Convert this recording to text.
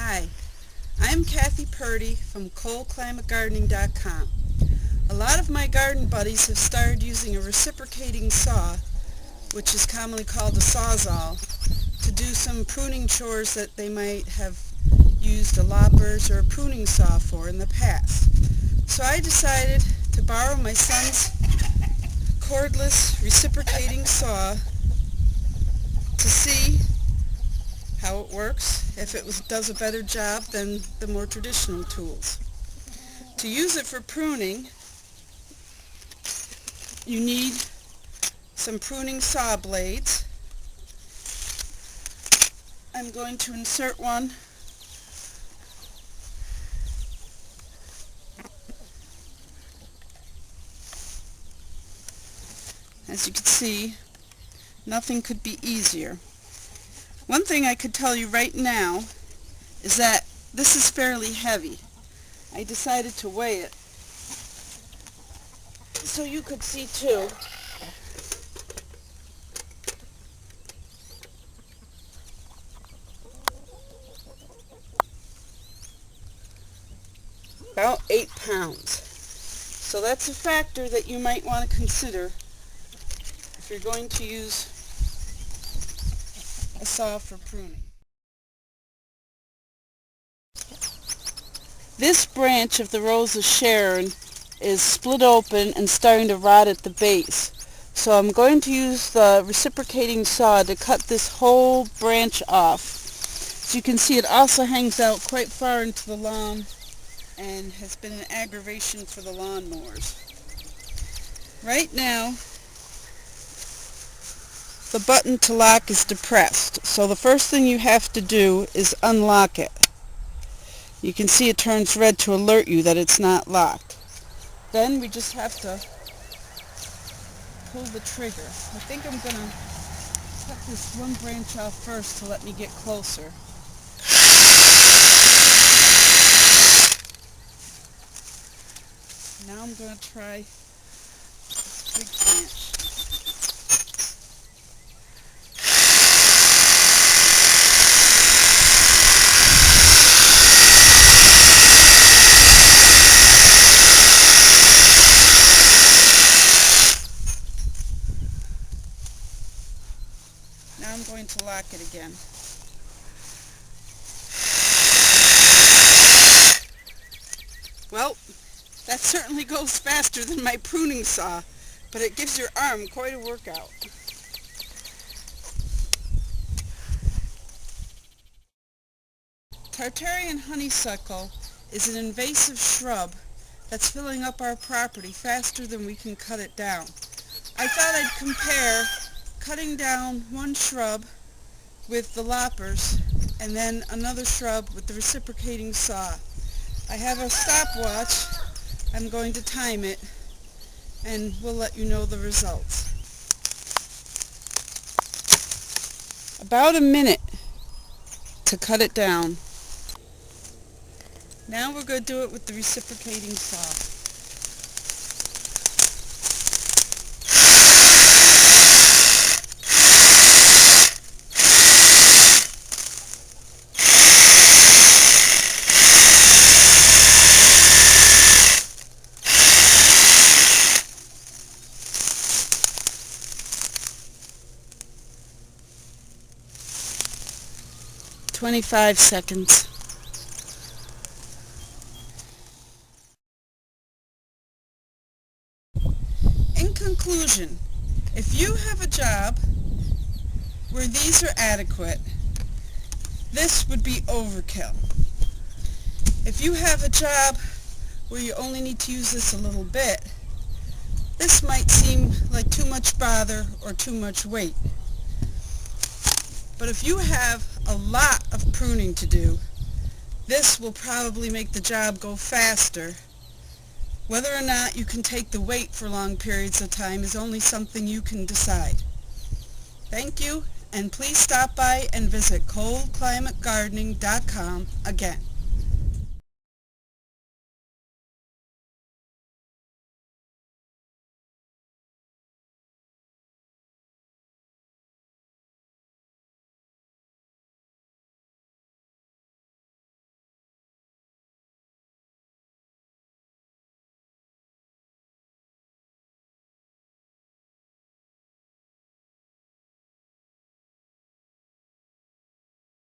Hi, I'm Kathy Purdy from coldclimategardening.com. A lot of my garden buddies have started using a reciprocating saw, which is commonly called a sawzall, to do some pruning chores that they might have used a loppers or a pruning saw for in the past. So I decided to borrow my son's cordless reciprocating saw to see how it works, if it does a better job than the more traditional tools. To use it for pruning, you need some pruning saw blades. I'm going to insert one as you can see. Nothing could be easier. One thing I could tell you right now is that this is fairly heavy. I decided to weigh it so you could see too. About 8 pounds. So that's a factor that you might want to consider if you're going to use a saw for pruning. This branch of the Rose of Sharon is split open and starting to rot at the base. So I'm going to use the reciprocating saw to cut this whole branch off. As you can see, it also hangs out quite far into the lawn and has been an aggravation for the lawnmowers. Right now, the button to lock is depressed, so the first thing you have to do is unlock it. You can see it turns red to alert you that it's not locked. Then we just have to pull the trigger. I think I'm going to cut this one branch off first to let me get closer. Now I'm going to try this big branch. Now I'm going to lock it again. Well, that certainly goes faster than my pruning saw, but it gives your arm quite a workout. Tartarian honeysuckle is an invasive shrub that's filling up our property faster than we can cut it down. I thought I'd compare cutting down one shrub with the loppers and then another shrub with the reciprocating saw. I have a stopwatch. I'm going to time it and we'll let you know the results. About a minute to cut it down. Now we're going to do it with the reciprocating saw. "25 seconds. In conclusion, if you have a job where these are adequate, this would be overkill. If you have a job where you only need to use this a little bit, this might seem like too much bother or too much weight. But if you have a lot of pruning to do, this will probably make the job go faster. Whether or not you can take the weight for long periods of time is only something you can decide. Thank you, and please stop by and visit coldclimategardening.com again.